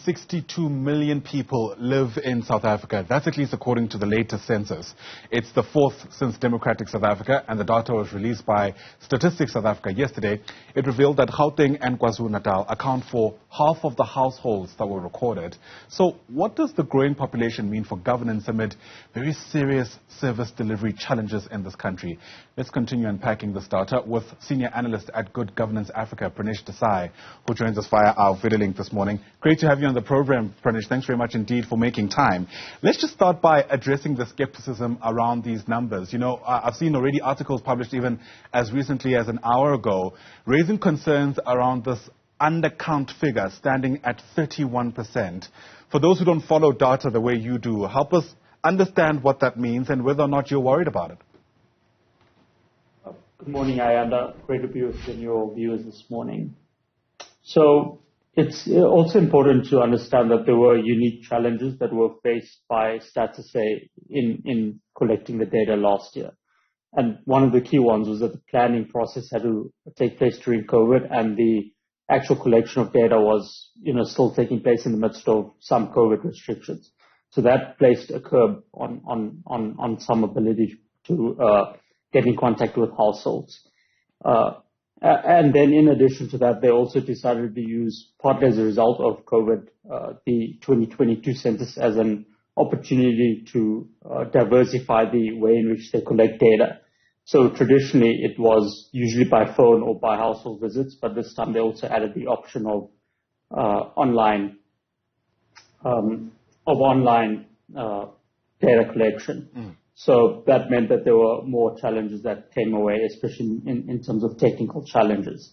162 million people live in South Africa. That's at least according to the latest census. It's the fourth since democratic South Africa, and the data was released by Statistics South Africa yesterday. It revealed that Gauteng and KwaZulu-Natal account for half of the households that were recorded. So what does the growing population mean for governance amid very serious service delivery challenges in this country? Let's continue unpacking this data with senior analyst at Good Governance Africa, Pranish Desai, who joins us via our video link this morning. Great to have you on the program, Pranish. Thanks very much indeed for making time. Let's just start by addressing the skepticism around these numbers. You know, I've seen already articles published even as recently as an hour ago, raising concerns around this undercount figure standing at 31%. For those who don't follow data the way you do, help us understand what that means and whether or not you're worried about it. Good morning, Ayanda. Great to be with your viewers this morning. So it's also important to understand that there were unique challenges that were faced by Stats.SA in collecting the data last year. And one of the key ones was that the planning process had to take place during COVID, and the actual collection of data was, still taking place in the midst of some COVID restrictions. So that placed a curb on some ability to get in contact with households. And then in addition to that, they also decided to use, partly as a result of COVID, the 2022 census as an opportunity to diversify the way in which they collect data. So traditionally, it was usually by phone or by household visits, but this time they also added the option of online data collection. So that meant that there were more challenges that came away, especially in terms of technical challenges.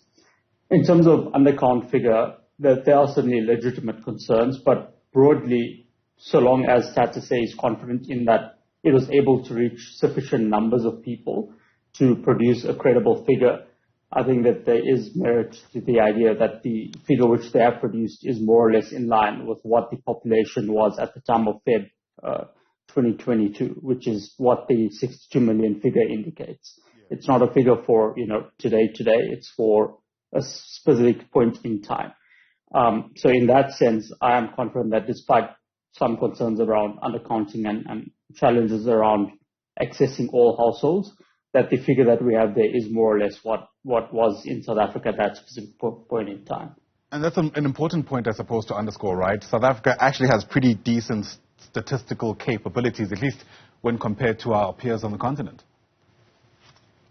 In terms of undercount figure, there are certainly legitimate concerns, but broadly, so long as Stats.SA is confident in that it was able to reach sufficient numbers of people to produce a credible figure, I think that there is merit to the idea that the figure which they have produced is more or less in line with what the population was at the time of Feb 2022, which is what the 62 million figure indicates. Yeah. It's not a figure for, today, it's for a specific point in time. So in that sense, I am confident that despite some concerns around undercounting and challenges around accessing all households, that the figure that we have there is more or less what was in South Africa at that specific point in time. And that's an important point, I suppose, to underscore, right? South Africa actually has pretty decent statistical capabilities, at least when compared to our peers on the continent.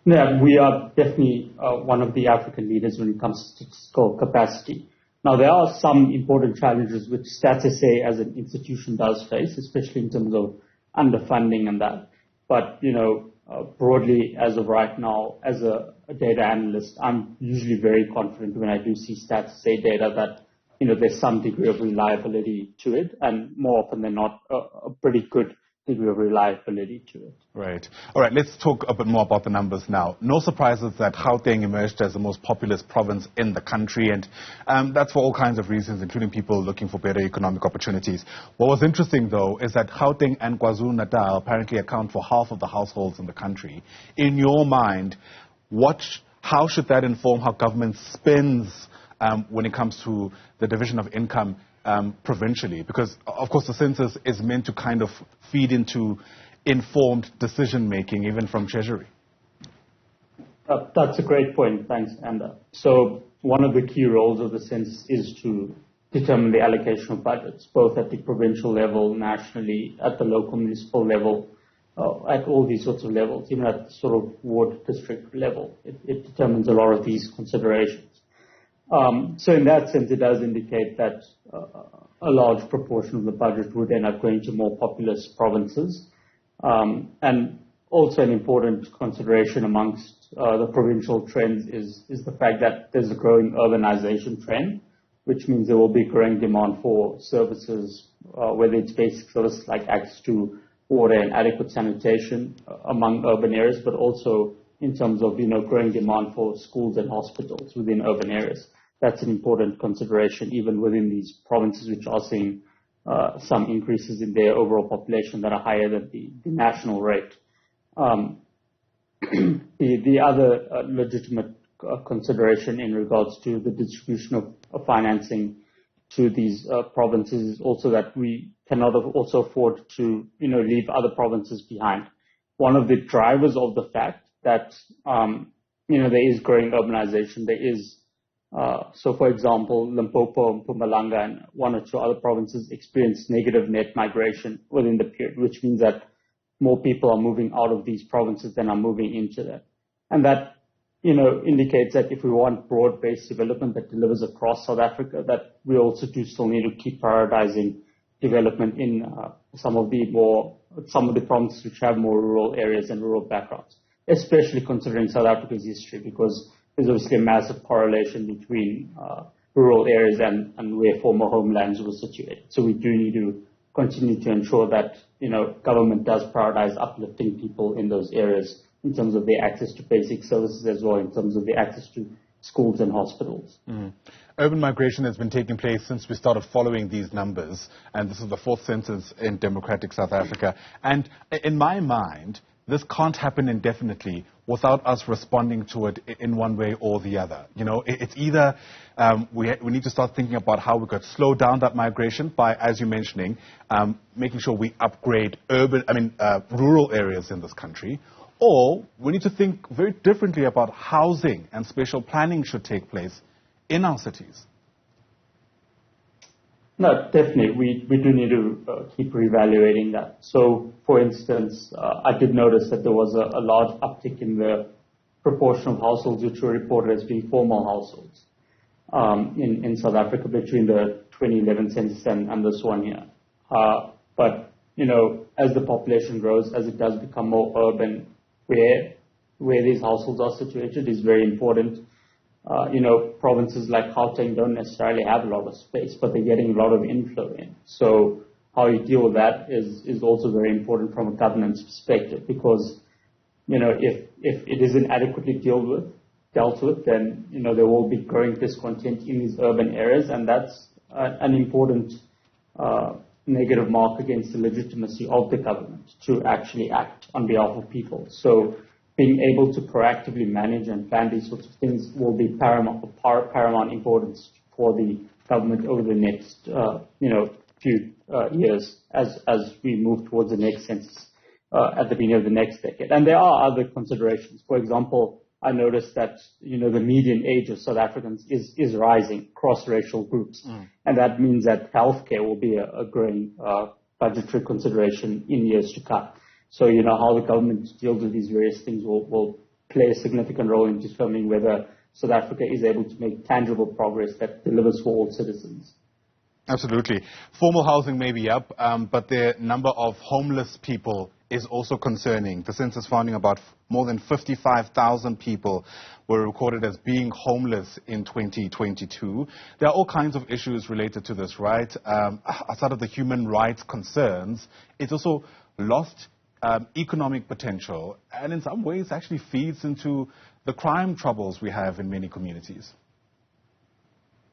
Yeah, we are definitely one of the African leaders when it comes to statistical capacity. Now, there are some important challenges which Stats.SA as an institution does face, especially in terms of underfunding and that. But, broadly, as of right now, as a data analyst, I'm usually very confident when I do see Stats.SA data that, there's some degree of reliability to it, and more often than not, a pretty good degree of reliability to it. Right. All right, let's talk a bit more about the numbers now. No surprises that Gauteng emerged as the most populous province in the country, and that's for all kinds of reasons, including people looking for better economic opportunities. What was interesting, though, is that Gauteng and KwaZulu-Natal apparently account for half of the households in the country. In your mind, how should that inform how government spends when it comes to the division of income provincially? Because, of course, the census is meant to kind of feed into informed decision-making, even from Treasury. That's a great point. Thanks, Anda. So one of the key roles of the census is to determine the allocation of budgets, both at the provincial level, nationally, at the local municipal level, at all these sorts of levels, even at the sort of ward district level. It determines a lot of these considerations. So in that sense, it does indicate that a large proportion of the budget would end up going to more populous provinces. And also an important consideration amongst the provincial trends is the fact that there's a growing urbanization trend, which means there will be growing demand for services, whether it's basic services like access to water and adequate sanitation among urban areas, but also in terms of, growing demand for schools and hospitals within urban areas. That's an important consideration, even within these provinces, which are seeing some increases in their overall population that are higher than the national rate. The other legitimate consideration in regards to the distribution of financing to these provinces is also that we cannot also afford to, leave other provinces behind. One of the drivers of the fact that, there is growing urbanization, there is, so for example, Limpopo, Mpumalanga, and one or two other provinces experienced negative net migration within the period, which means that more people are moving out of these provinces than are moving into them. And that, indicates that if we want broad-based development that delivers across South Africa, that we also do still need to keep prioritizing development in some of the provinces which have more rural areas and rural backgrounds, especially considering South Africa's history, because there's obviously a massive correlation between rural areas and where former homelands were situated. So we do need to continue to ensure that, government does prioritize uplifting people in those areas in terms of their access to basic services as well, in terms of their access to schools and hospitals. Urban migration has been taking place since we started following these numbers, and this is the fourth census in democratic South Africa. And in my mind, this can't happen indefinitely without us responding to it in one way or the other. It's either we need to start thinking about how we could slow down that migration by, as you're mentioning, making sure we upgrade rural areas in this country, or we need to think very differently about housing and spatial planning should take place in our cities. No, definitely. We do need to keep reevaluating that. So, for instance, I did notice that there was a large uptick in the proportion of households which were reported as being formal households in South Africa between the 2011 census and this one here. But, as the population grows, as it does become more urban, where these households are situated is very important. Provinces like Gauteng don't necessarily have a lot of space, but they're getting a lot of inflow in. So how you deal with that is also very important from a governance perspective, because, if it isn't adequately dealt with, then, there will be growing discontent in these urban areas, and that's an important negative mark against the legitimacy of the government to actually act on behalf of people. So being able to proactively manage and plan these sorts of things will be paramount importance for the government over the next, few years as we move towards the next census at the beginning of the next decade. And there are other considerations. For example, I noticed that, the median age of South Africans is rising across racial groups. And that means that healthcare will be a growing budgetary consideration in years to come. So, how the government deals with these various things will play a significant role in determining whether South Africa is able to make tangible progress that delivers for all citizens. Absolutely. Formal housing may be up, but the number of homeless people is also concerning. The census finding about more than 55,000 people were recorded as being homeless in 2022. There are all kinds of issues related to this, right? Outside of the human rights concerns, it's also lost economic potential, and in some ways actually feeds into the crime troubles we have in many communities.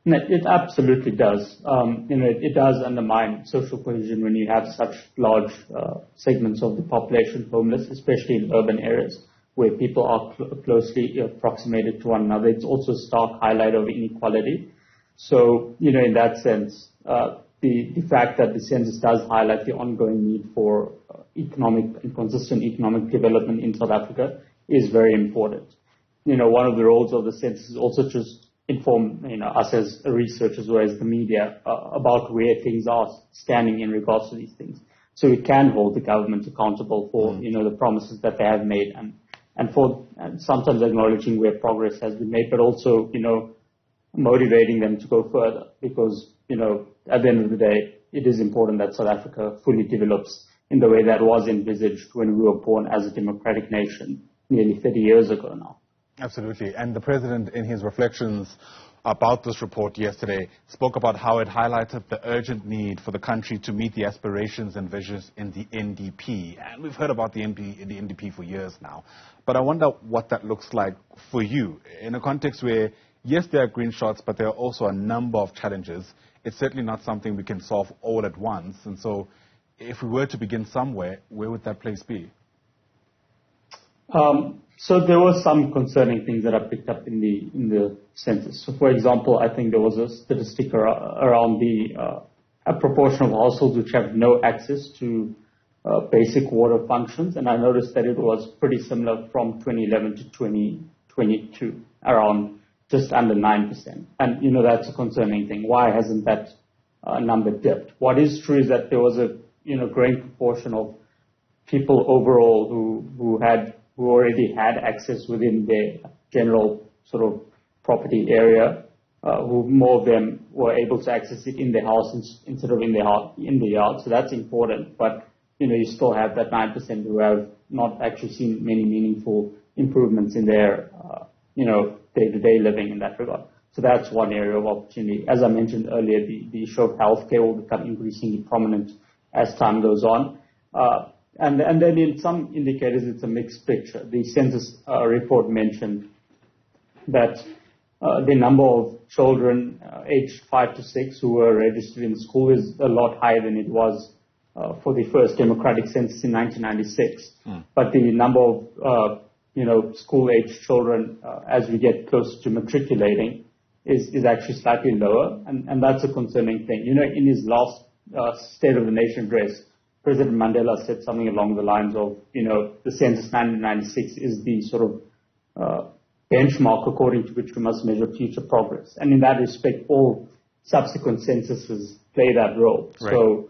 It absolutely does. It does undermine social cohesion when you have such large segments of the population homeless, especially in urban areas where people are closely approximated to one another. It's also a stark highlight of inequality. So, in that sense, the fact that the census does highlight the ongoing need for economic and consistent economic development in South Africa is very important. One of the roles of the census is also to inform us as researchers as well as the media about where things are standing in regards to these things, so we can hold the government accountable for the promises that they have made, and sometimes acknowledging where progress has been made, but also motivating them to go further, because at the end of the day it is important that South Africa fully develops in the way that was envisaged when we were born as a democratic nation nearly 30 years ago now. Absolutely. And the President, in his reflections about this report yesterday, spoke about how it highlighted the urgent need for the country to meet the aspirations and visions in the NDP. And we've heard about the NDP for years now. But I wonder what that looks like for you in a context where, yes, there are green shots, but there are also a number of challenges. It's certainly not something we can solve all at once. And so if we were to begin somewhere, where would that place be? So there were some concerning things that I picked up in the census. So, for example, I think there was a statistic around a proportion of households which have no access to basic water functions, and I noticed that it was pretty similar from 2011 to 2022, around just under 9%. And that's a concerning thing. Why hasn't that number dipped? What is true is that there was a growing proportion of people overall who already had access within their general sort of property area, who more of them were able to access it in their house instead of in the yard. So that's important. But you still have that 9% who have not actually seen many meaningful improvements in their day-to-day living in that regard. So that's one area of opportunity. As I mentioned earlier, the issue of healthcare will become increasingly prominent as time goes on. And then in some indicators, it's a mixed picture. The census report mentioned that the number of children aged 5 to 6 who were registered in school is a lot higher than it was for the first democratic census in 1996. But the number of school-aged children as we get closer to matriculating is actually slightly lower, and that's a concerning thing. In his last State of the Nation address, President Mandela said something along the lines of, the census 1996 is the sort of benchmark according to which we must measure future progress. And in that respect, all subsequent censuses play that role. Right. So,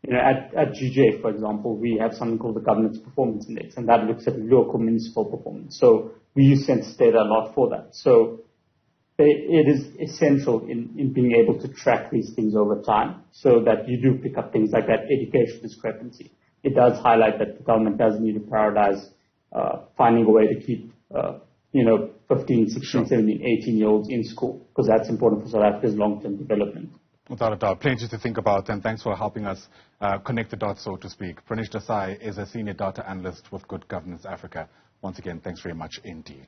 at GJ, for example, we have something called the Governance Performance Index, and that looks at local municipal performance. So we use census data a lot for that. So it is essential in being able to track these things over time so that you do pick up things like that education discrepancy. It does highlight that the government does need to prioritize finding a way to keep 15, 16, 17, 18-year-olds in school, because that's important for South Africa's long-term development. Without a doubt. Plenty to think about, and thanks for helping us connect the dots, so to speak. Pranish Desai is a Senior Data Analyst with Good Governance Africa. Once again, thanks very much indeed.